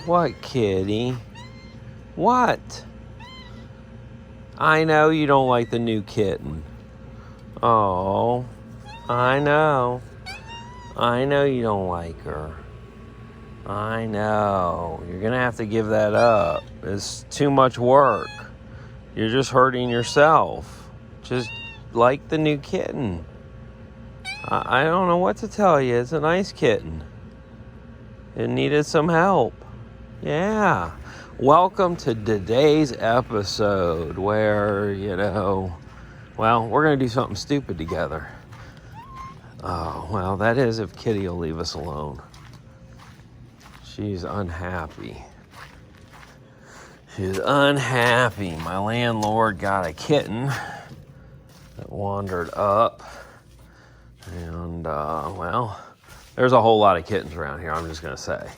What, kitty? What? I know you don't like the new kitten. Oh, I know. I know you don't like her. I know. You're going to have to give that up. It's too much work. You're just hurting yourself. Just like the new kitten. I don't know what to tell you. It's a nice kitten. It needed some help. Yeah. Welcome to today's episode where, we're going to do something stupid together. Oh, well, that is if Kitty will leave us alone. She's unhappy. She's unhappy. My landlord got a kitten that wandered up. And, there's a whole lot of kittens around here, I'm just going to say.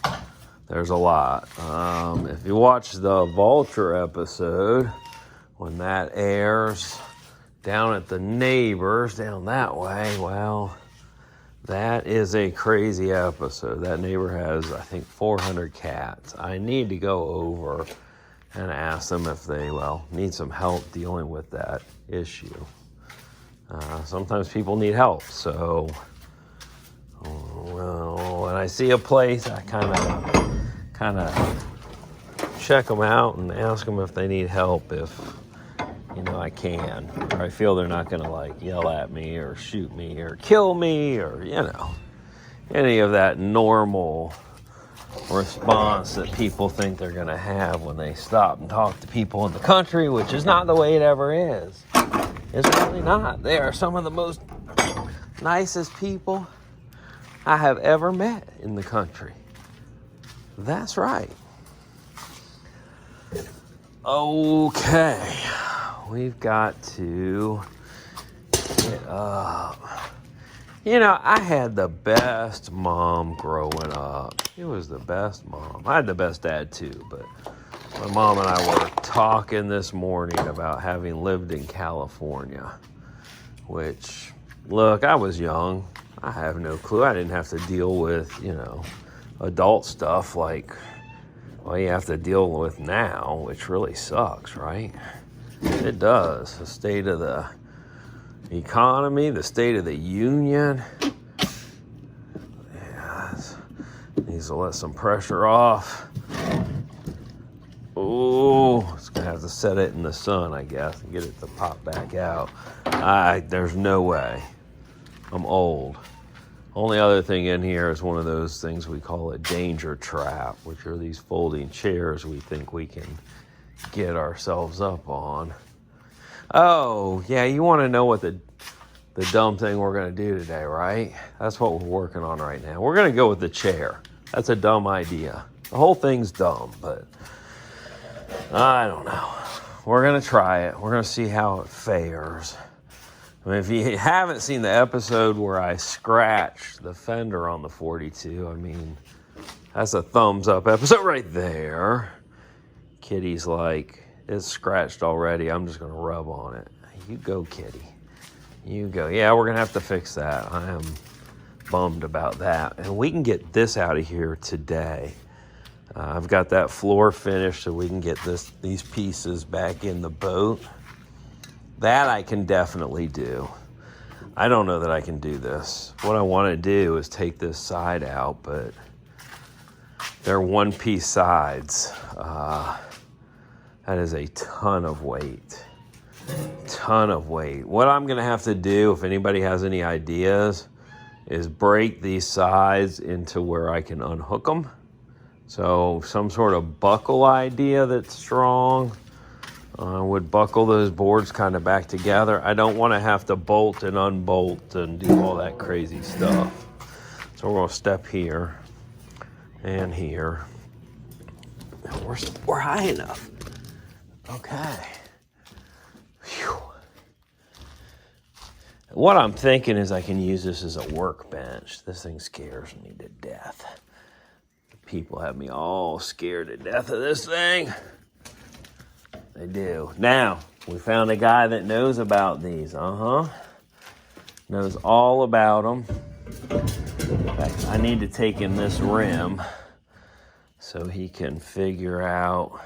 There's a lot. If you watch the Vulture episode, when that airs down at the neighbors down that way, well, that is a crazy episode. That neighbor has, I think, 400 cats. I need to go over and ask them if they, need some help dealing with that issue. Sometimes people need help, so when I see a place, I kind of check them out and ask them if they need help, if I can, or I feel they're not going to yell at me or shoot me or kill me or any of that normal response that people think they're going to have when they stop and talk to people in the country, which is not the way it ever is. It's really not. They are some of the most nicest people I have ever met in the country. That's right. Okay. We've got to get up. I had the best mom growing up. It was the best mom. I had the best dad too, but my mom and I were talking this morning about having lived in California, which, look, I was young. I have no clue. I didn't have to deal with, adult stuff like what you have to deal with now, which really sucks, right? It does. The state of the economy, the state of the union. Yeah, needs to let some pressure off. Oh, it's going to have to set it in the sun, I guess, and get it to pop back out. There's no way. I'm old. Only other thing in here is one of those things we call a danger trap, which are these folding chairs we think we can get ourselves up on. Oh, yeah, you want to know what the dumb thing we're going to do today, right? That's what we're working on right now. We're going to go with the chair. That's a dumb idea. The whole thing's dumb, but I don't know. We're going to try it. We're going to see how it fares. I mean, if you haven't seen the episode where I scratched the fender on the 42, that's a thumbs up episode right there. Kitty's like, it's scratched already. I'm just going to rub on it. You go, Kitty. You go. Yeah, we're going to have to fix that. I am bummed about that. And we can get this out of here today. I've got that floor finished so we can get these pieces back in the boat. That I can definitely do. I don't know that I can do this. What I want to do is take this side out, but they're one-piece sides. That is a ton of weight. Ton of weight. What I'm going to have to do, if anybody has any ideas, is break these sides into where I can unhook them. So some sort of buckle idea that's strong. Would buckle those boards kind of back together. I don't want to have to bolt and unbolt and do all that crazy stuff. So we're going to step here and here. We're high enough. Okay. Whew. What I'm thinking is I can use this as a workbench. This thing scares me to death. People have me all scared to death of this thing. They do. Now, we found a guy that knows about these. Knows all about them. In fact, I need to take in this rim so he can figure out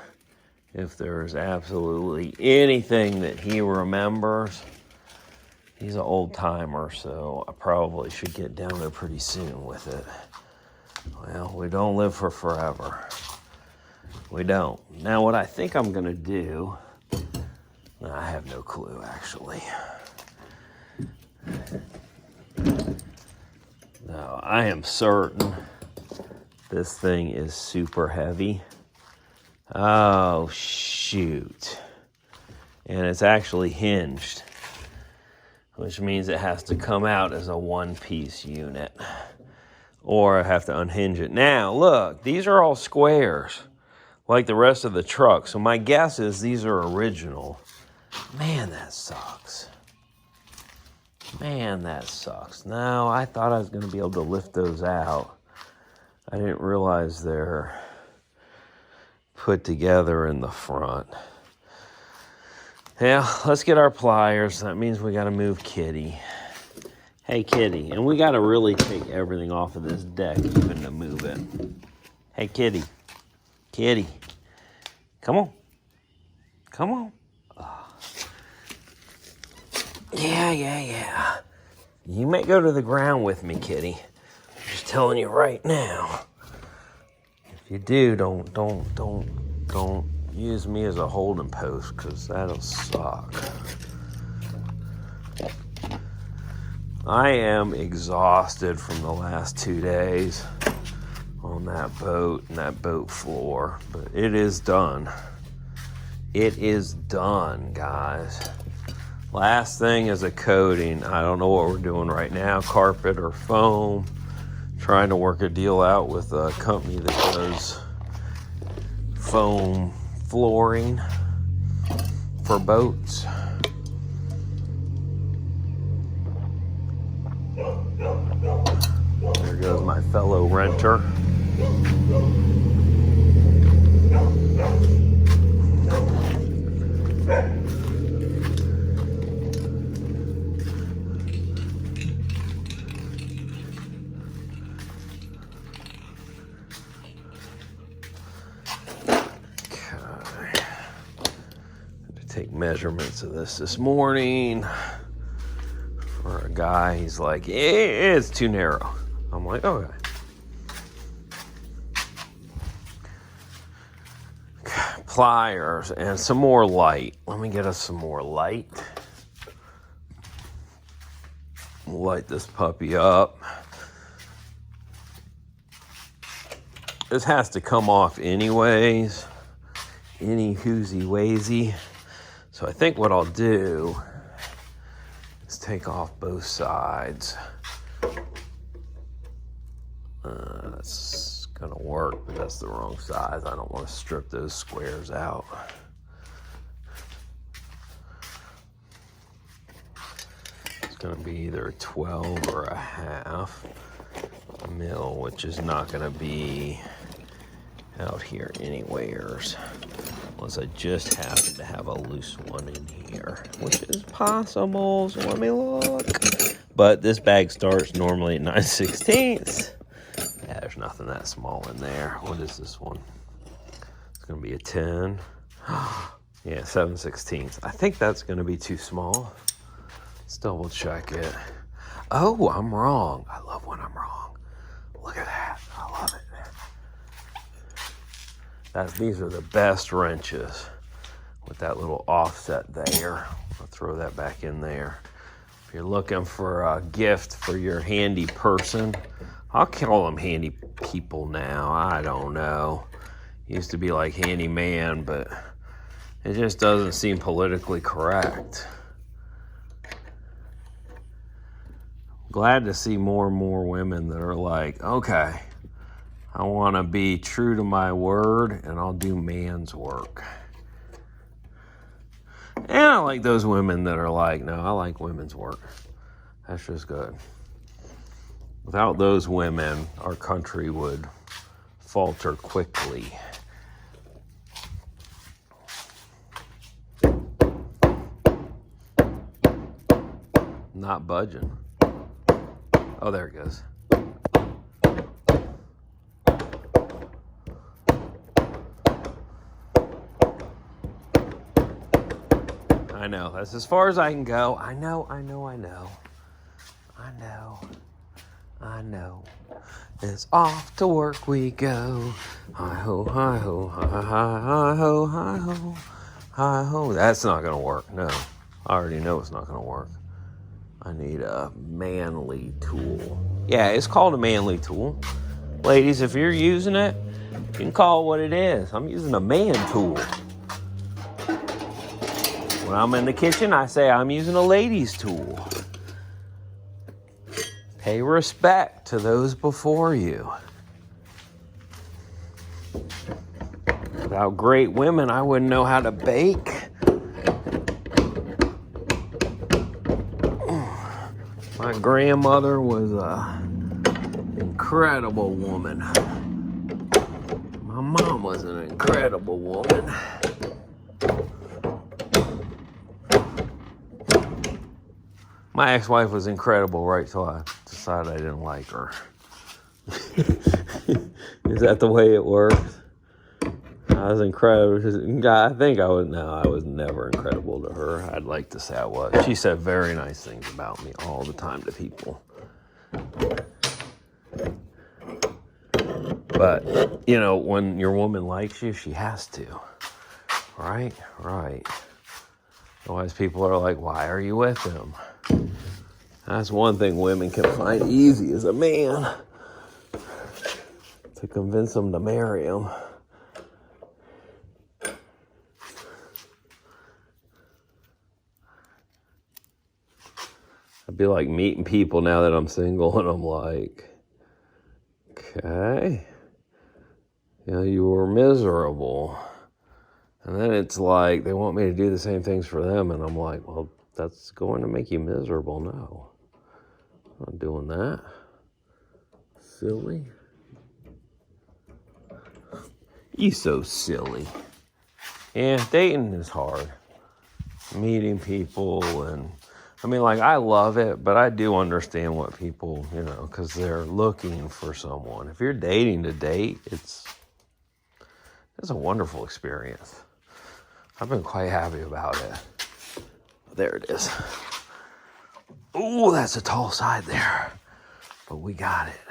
if there's absolutely anything that he remembers. He's an old timer, so I probably should get down there pretty soon with it. Well, we don't live for forever. We don't. Now, what I think I'm going to do, I have no clue, actually. No, I am certain this thing is super heavy. Oh, shoot. And it's actually hinged, which means it has to come out as a one-piece unit. Or I have to unhinge it. Now, look, these are all squares, like the rest of the truck. So my guess is these are original. Man, that sucks. Man, that sucks. No, I thought I was going to be able to lift those out. I didn't realize they're put together in the front. Yeah, let's get our pliers. That means we got to move Kitty. Hey, Kitty. And we got to really take everything off of this deck even to move it. Hey, Kitty. Kitty. Come on. Come on. Yeah. You may go to the ground with me, Kitty. I'm just telling you right now. If you do, don't use me as a holding post, because that'll suck. I am exhausted from the last 2 days on that boat and that boat floor, but it is done. It is done, guys. Last thing is a coating. I don't know what we're doing right now, carpet or foam. Trying to work a deal out with a company that does foam flooring for boats. There goes my fellow renter. Take measurements of this morning for a guy. He's like, it's too narrow. I'm like, okay. Pliers and some more light. Let me get us some more light. We'll light this puppy up. This has to come off anyways. Any whoozy wazy. So I think what I'll do is take off both sides. That's gonna work, but that's the wrong size. I don't want to strip those squares out. It's gonna be either a 12 or a half mil, which is not gonna be out here anywheres. Unless I just happen to have a loose one in here, which is possible, so let me look. But this bag starts normally at 9/16. Yeah, there's nothing that small in there. What is this one? It's gonna be a 10. Yeah, 7/16. I think that's gonna be too small. Let's double check it. Oh, I'm wrong. I love when I'm wrong. Look at that, I love it. These are the best wrenches with that little offset there. I'll throw that back in there. If you're looking for a gift for your handy person, I'll call them handy people now. I don't know. Used to be like handyman, but it just doesn't seem politically correct. Glad to see more and more women that are like, okay, I want to be true to my word, and I'll do man's work. And I like those women that are like, no, I like women's work. That's just good. Without those women, our country would falter quickly. Not budging. Oh, there it goes. I know. That's as far as I can go. I know. It's off to work we go. Hi-ho, hi-ho, hi-ho, hi-ho, hi-ho. That's not going to work, no. I already know it's not going to work. I need a manly tool. Yeah, it's called a manly tool. Ladies, if you're using it, you can call it what it is. I'm using a man tool. When I'm in the kitchen, I say I'm using a lady's tool. Pay respect to those before you. Without great women, I wouldn't know how to bake. My grandmother was an incredible woman. My mom was an incredible woman. My ex-wife was incredible right till I decided I didn't like her. Is that the way it works? I was incredible. I think I was. No, I was never incredible to her. I'd like to say I was. She said very nice things about me all the time to people. But, you know, when your woman likes you, she has to. Right? Right. Otherwise, people are like, why are you with him? That's one thing women can find easy as a man. To convince them to marry him. I'd be like meeting people now that I'm single, and I'm like, okay, you know, you were miserable. And then it's like they want me to do the same things for them, and I'm like, well, that's going to make you miserable. No, I'm not doing that. Silly. You so silly. Yeah, dating is hard. Meeting people and... I mean, like, I love it, but I do understand what people, you know, because they're looking for someone. If you're dating to date, it's a wonderful experience. I've been quite happy about it. There it is. Ooh, that's a tall side there. But we got it.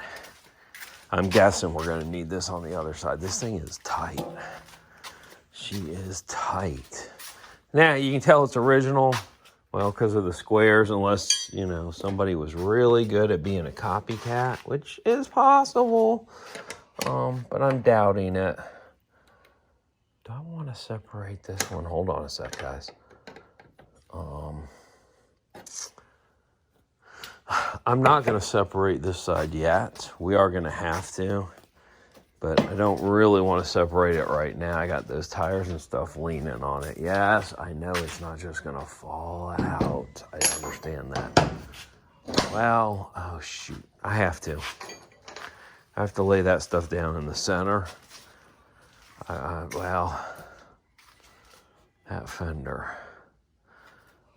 I'm guessing we're going to need this on the other side. This thing is tight. She is tight. Now, you can tell it's original. Well, because of the squares, unless, you know, somebody was really good at being a copycat, which is possible, but I'm doubting it. Do I want to separate this one? Hold on a sec, guys. I'm not going to separate this side yet. We are going to have to, but I don't really want to separate it right now. I got those tires and stuff leaning on it. Yes, I know it's not just going to fall out. I understand that. Well, oh shoot, I have to. I have to lay that stuff down in the center. Well, that fender.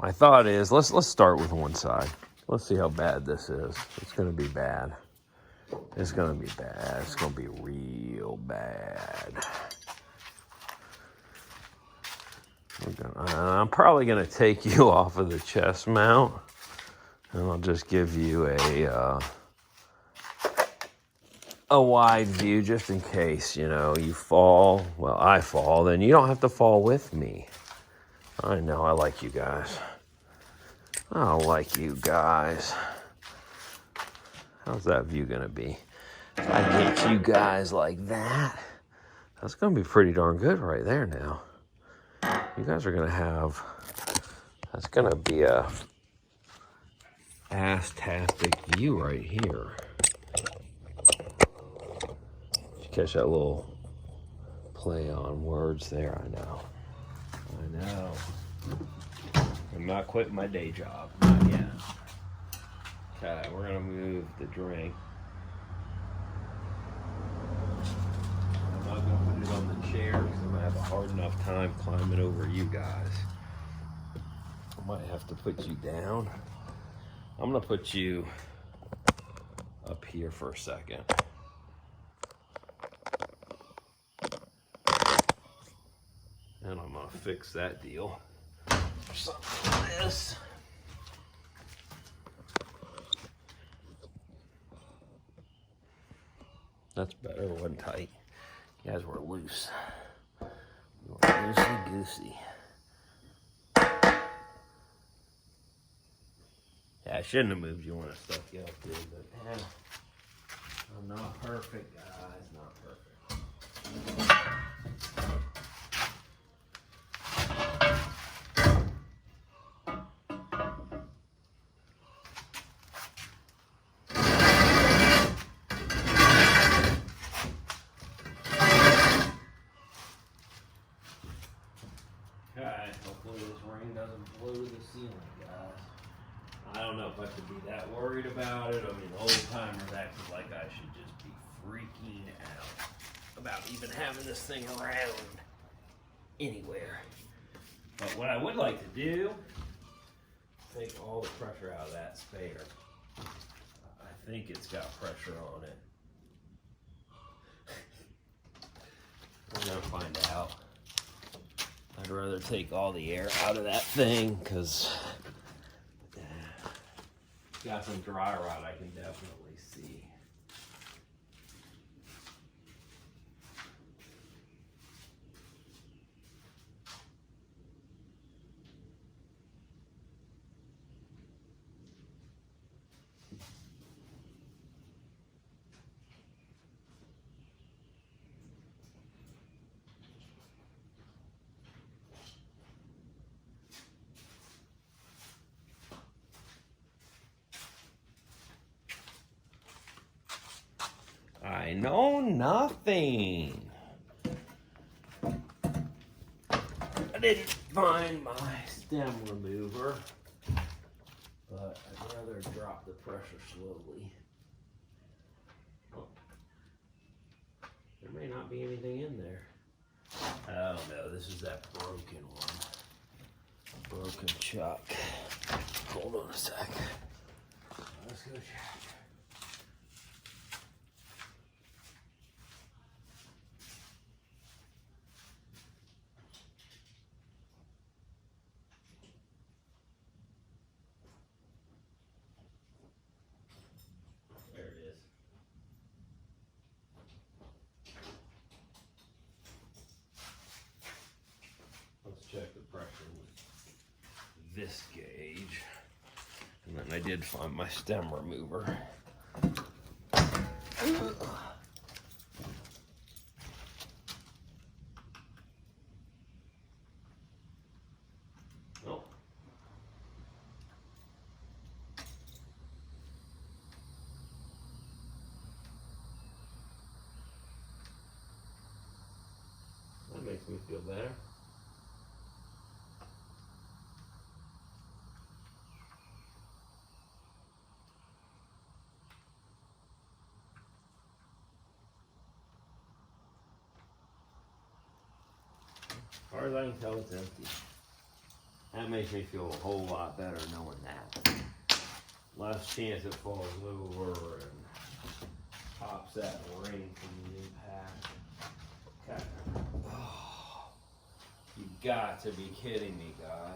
My thought is, let's start with one side. Let's see how bad this is. It's going to be bad. It's going to be bad. It's going to be real bad. I'm probably going to take you off of the chest mount, and I'll just give you a wide view just in case, you know, you fall. Well, I fall, then you don't have to fall with me. I know, I like you guys. I like you guys. How's that view gonna be? If I get you guys like that, that's gonna be pretty darn good right there now. You guys are gonna have, that's gonna be a ass-tastic view right here. Did you catch that little play on words there? I know. I'm not quitting my day job. Not yet. Okay, we're gonna move the drink. I'm not gonna put it on the chair because I'm gonna have a hard enough time climbing over you guys. I might have to put you down. I'm gonna put you up here for a second. And I'm gonna fix that deal. or something like this. That's better. It wasn't tight. You guys were loose. You were loosey goosey. Yeah, I shouldn't have moved you when I stuck you up, dude, but yeah, I'm not perfect, guys. Not perfect. Okay, hopefully this rain doesn't blow to the ceiling, guys. I don't know if I should be that worried about it. I mean, old timers acting like I should just be freaking out about even having this thing around anywhere. But what I would like to do, take all the pressure out of that spare. I think it's got pressure on it. We're gonna find out. I'd rather take all the air out of that thing because got some dry rot I can definitely see. I know nothing. I didn't find my stem remover, but I'd rather drop the pressure slowly. Oh. There may not be anything in there. Oh no, this is that broken one. Broken chuck. Hold on a sec. Let's go check. Check the pressure with this gauge, and then I did find my stem remover. Oh. That makes me feel better. As far as I can tell, it's empty. That makes me feel a whole lot better knowing that. Less chance it falls over and pops that ring from the impact. Okay. Oh, you got to be kidding me, guys.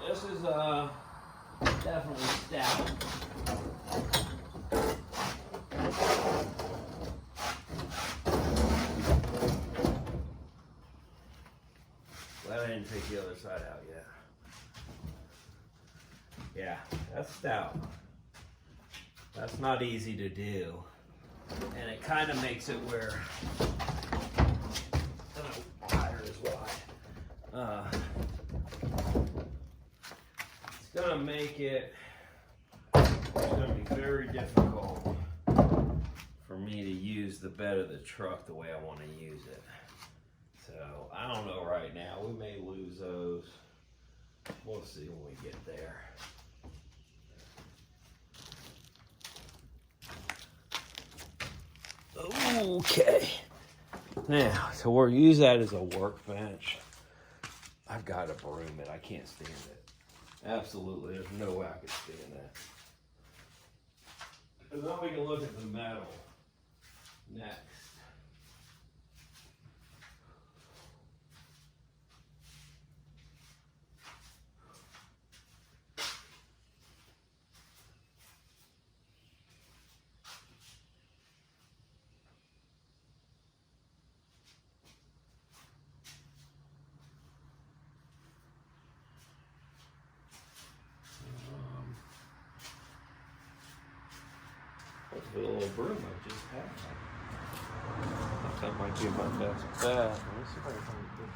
This is definitely stout. Glad I didn't take the other side out yet. Yeah, that's stout. That's not easy to do. And it kind of makes it where wire is wide. It's gonna make it's gonna be very difficult for me to use the bed of the truck the way I want to use it. So I don't know right now. We may lose those. We'll see when we get there. Okay. Now, so we'll use that as a workbench. I've got to broom it. I can't stand it. Absolutely, there's no way I could stand that. And then we can look at the metal next. What's the little broom I just had? I think that might be my best bet. Let me see if I can find a picture.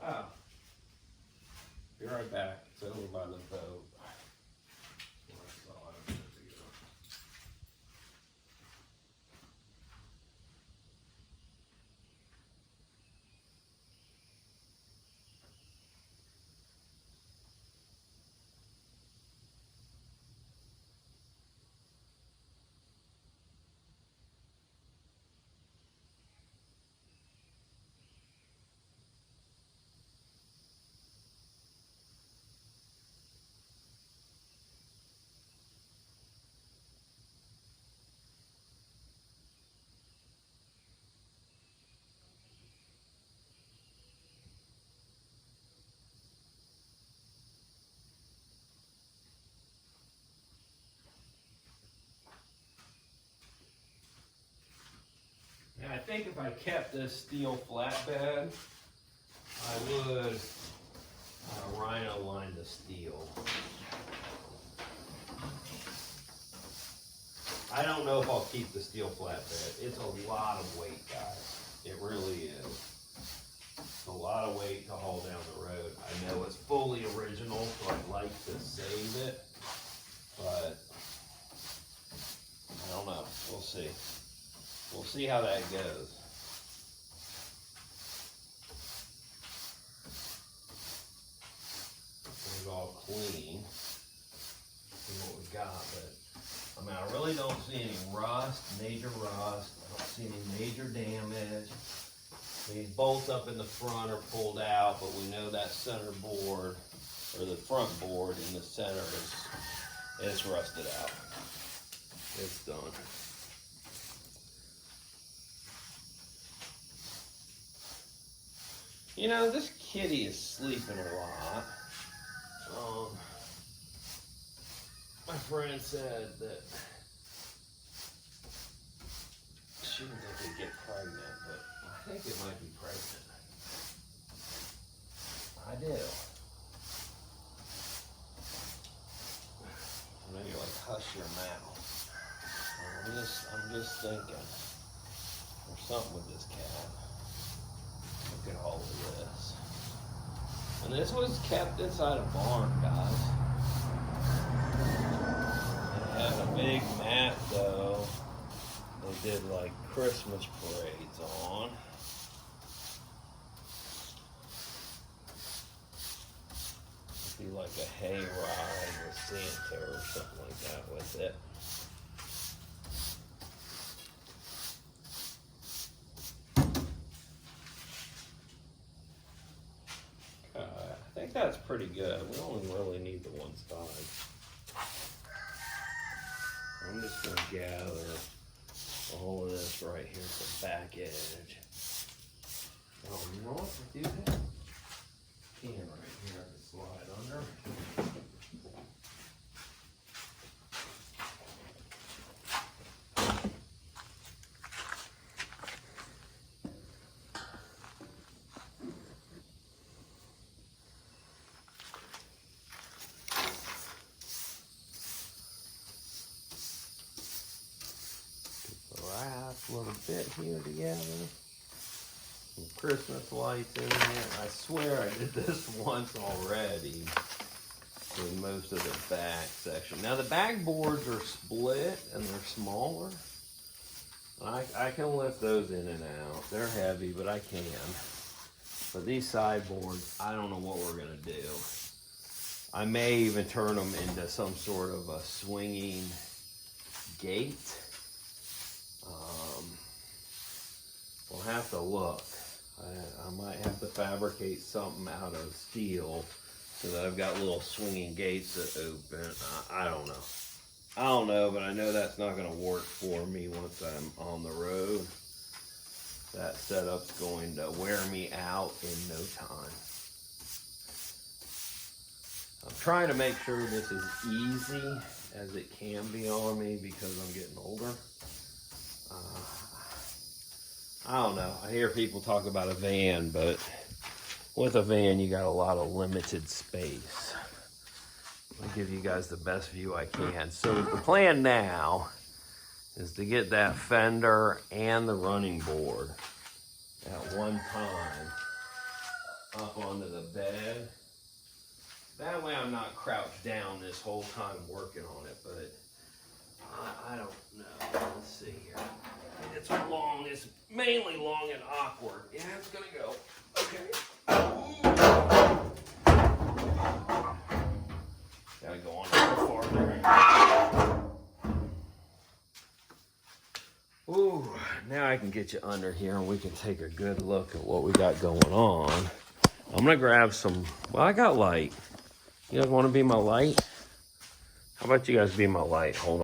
Oh, be right back. It's over by the boat. That's what I saw a minute ago. Now, I think if I kept this steel flatbed, I would rhino line the steel. I don't know if I'll keep the steel flatbed. It's a lot of weight, guys. It really is. It's a lot of weight to haul down the road. I know it's fully original, so I'd like to save it, but I don't know. We'll see. We'll see how that goes. It's all clean. See what we got, but I mean, I really don't see any rust, major rust. I don't see any major damage. These bolts up in the front are pulled out, but we know that center board, or the front board in the center is rusted out. It's done. You know, this kitty is sleeping a lot. My friend said that she didn't think it'd get pregnant, but I think it might be pregnant. I do. I know you're like, hush your mouth. I'm just thinking. There's something with this cat. Look at all of this. And this was kept inside a barn, guys. It had a big mat, though. They did like Christmas parades on. It'd be like a hay ride with Santa or something like that with it. pretty good. We only really need the one side. I'm just going to gather all of this right here at the back edge. Oh, you know what? I do have a can right here I can slide under. Last little bit here together. Some Christmas lights in there. I swear I did this once already with most of the back section. Now the back boards are split and they're smaller. I can lift those in and out. They're heavy, but I can. But these sideboards, I don't know what we're gonna do. I may even turn them into some sort of a swinging gate. We'll have to look. I might have to fabricate something out of steel so that I've got little swinging gates that open. I don't know. I don't know, but I know that's not going to work for me once I'm on the road. That setup's going to wear me out in no time. I'm trying to make sure this is easy as it can be on me because I'm getting older. I don't know. I hear people talk about a van, but with a van, you got a lot of limited space. I'll give you guys the best view I can. So the plan now is to get that fender and the running board at one time up onto the bed. That way I'm not crouched down this whole time working on it, but I don't know. Let's see here. It's long. It's mainly long and awkward. Yeah, it's gonna go. Okay. Gotta go on a little farther. Ooh, now I can get you under here and we can take a good look at what we got going on. I'm gonna grab some. Well, I got light. You guys want to be my light? How about you guys be my light? Hold on.